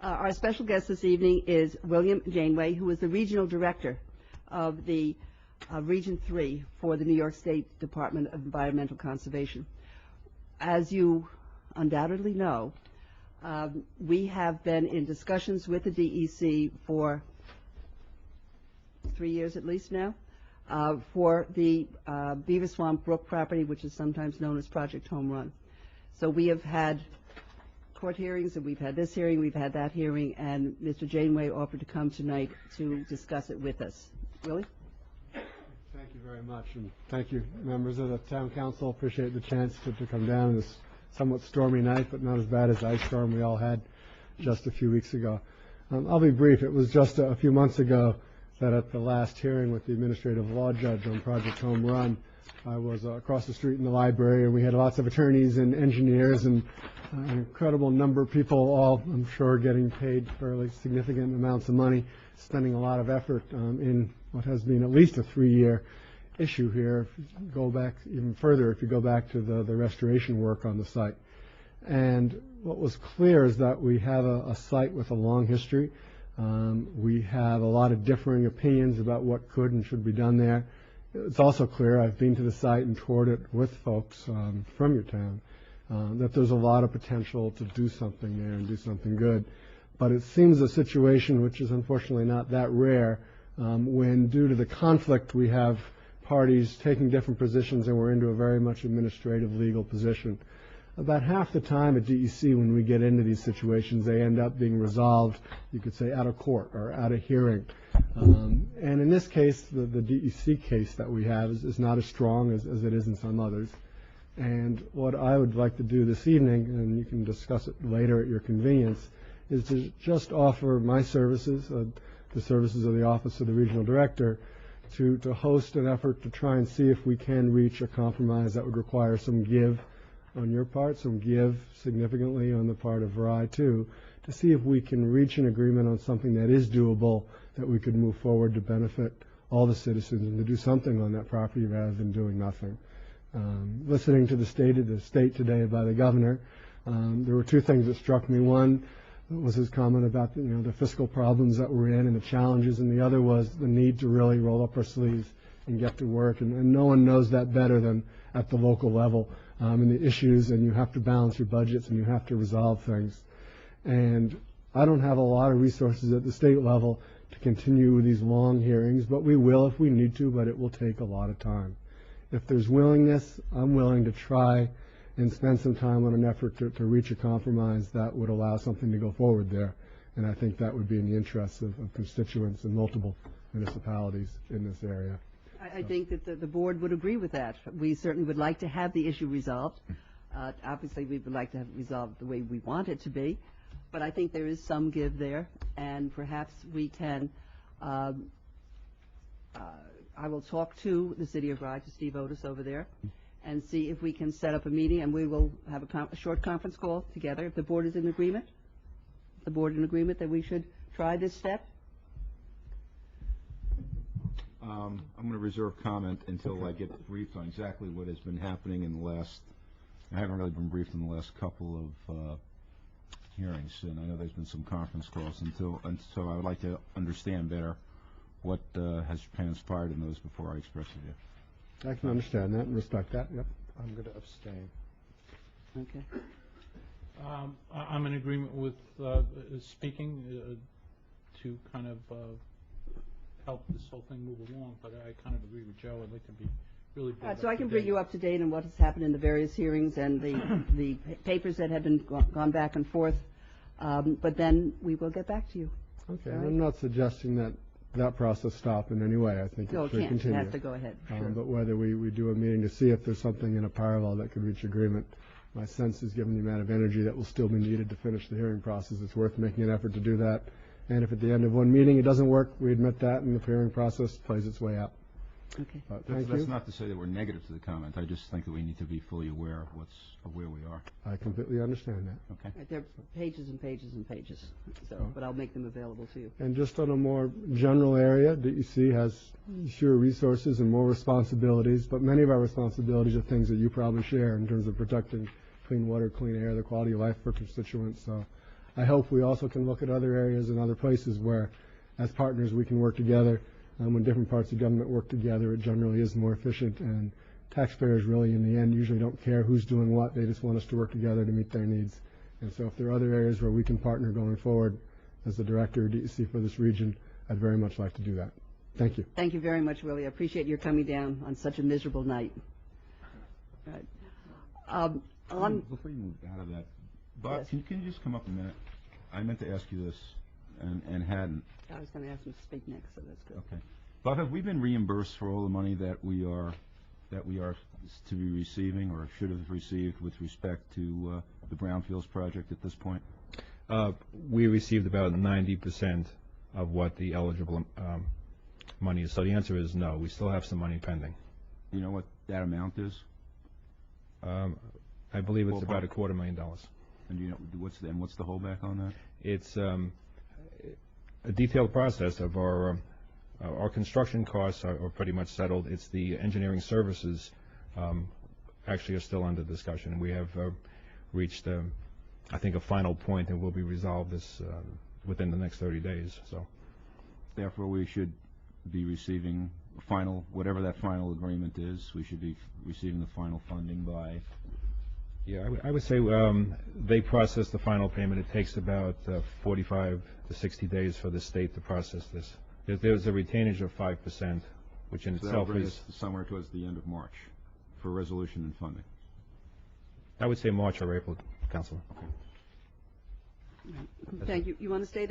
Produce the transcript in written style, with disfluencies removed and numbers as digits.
Our special guest this evening is William Janeway, who is the Regional Director of the Region 3 for the New York State Department of Environmental Conservation. As you undoubtedly know, we have been in discussions with the DEC for 3 years at least now, for the Beaver Swamp Brook property, which is sometimes known as Project Home Run. So we have had court hearings, and we've had this hearing, we've had that hearing, and Mr. Janeway offered to come tonight to discuss it with us. Willie? Thank you very much, and thank you, members of the Town Council. Appreciate the chance to come down this somewhat stormy night, but not as bad as the ice storm we all had just a few weeks ago. I'll be brief. It was just a few months ago that at the last hearing with the administrative law judge on Project Home Run, I was across the street in the library, and we had lots of attorneys and engineers and an incredible number of people, all, I'm sure, getting paid fairly significant amounts of money, spending a lot of effort in what has been at least a 3-year issue here. If you go back even further, if you go back to the restoration work on the site. And what was clear is that we have a site with a long history. We have a lot of differing opinions about what could and should be done there. It's also clear, I've been to the site and toured it with folks from your town, that there's a lot of potential to do something there and do something good. But it seems a situation which is unfortunately not that rare, when due to the conflict we have parties taking different positions, and we're into a very much administrative legal position. About half the time at DEC when we get into these situations, they end up being resolved, you could say, out of court or out of hearing. And in this case, the DEC case that we have is not as strong as it is in some others. And what I would like to do this evening, and you can discuss it later at your convenience, is to just offer my services, the services of the Office of the Regional Director, to host an effort to try and see if we can reach a compromise that would require some give on your part, some give significantly on the part of VRI too, to see if we can reach an agreement on something that is doable, that we could move forward to benefit all the citizens and to do something on that property rather than doing nothing. Listening to the state today by the governor, there were two things that struck me. One was his comment about the fiscal problems that we're in and the challenges, and the other was the need to really roll up our sleeves and get to work. And no one knows that better than at the local level, and the issues, and you have to balance your budgets and you have to resolve things. And I don't have a lot of resources at the state level to continue with these long hearings, but we will if we need to, but it will take a lot of time. If there's willingness, I'm willing to try and spend some time on an effort to reach a compromise that would allow something to go forward there. And I think that would be in the interests of constituents in multiple municipalities in this area. I think that the board would agree with that. We certainly would like to have the issue resolved. Obviously, we would like to have it resolved the way we want it to be, but I think there is some give there, and perhaps we can, I will talk to the City of Rye, to Steve Otis over there, and see if we can set up a meeting, and we will have a short conference call together. If the board is in agreement, that we should try this step. I'm going to reserve comment until I get briefed on exactly what has been happening in the last. I haven't really been briefed in the last couple of hearings, and I know there's been some conference calls. Until I would like to understand better what has transpired in those before I express a view. I can understand that and respect that. Yep. I'm going to abstain. Okay. I'm in agreement with speaking to kind of help this whole thing move along, but I kind of agree with Joe. I'd like to be really. So I can bring you up to date on what has happened in the various hearings and the papers that have been gone back and forth, but then we will get back to you. Okay. Right. I'm not suggesting that process stop in any way. I think it should continue. It has to go ahead. Sure. But whether we do a meeting to see if there's something in a parallel that could reach agreement, my sense is, given the amount of energy that will still be needed to finish the hearing process, it's worth making an effort to do that. And if at the end of one meeting it doesn't work, we admit that, and the hearing process plays its way out. Okay. That's not to say that we're negative to the comment. I just think that we need to be fully aware of where we are. I completely understand that. Okay. Right, there are pages and pages and pages, but I'll make them available to you. And just on a more general area, DEC has fewer resources and more responsibilities, but many of our responsibilities are things that you probably share in terms of protecting clean water, clean air, the quality of life for constituents. So I hope we also can look at other areas and other places where, as partners, we can work together. When different parts of government work together, it generally is more efficient, and taxpayers really, in the end, usually don't care who's doing what. They just want us to work together to meet their needs. And so if there are other areas where we can partner going forward, as the director of DEC for this region, I'd very much like to do that. Thank you. Thank you very much, Willie. I appreciate your coming down on such a miserable night. Right. Before you move out of that, Bob, Yes. can you just come up a minute? I meant to ask you this and hadn't. I was going to ask him to speak next, so that's good. Okay. Bob, have we been reimbursed for all the money that we are to be receiving or should have received with respect to the Brownfields project at this point? We received about 90% of what the eligible money is. So the answer is no. We still have some money pending. You know what that amount is? I believe it's about $250,000. And do you know what's the holdback on that? It's a detailed process of our construction costs are pretty much settled. It's the engineering services actually are still under discussion. We have reached, I think, a final point, and will be resolved this within the next 30 days. So, therefore, we should be receiving whatever that final agreement is. We should be receiving the final funding by. Yeah, I would say they process the final payment. It takes about 45 to 60 days for the state to process this. There's a retainage of 5%, which in itself is somewhere towards the end of March for resolution and funding. I would say March or April, Councilor. Okay. Thank you. You want to stay there?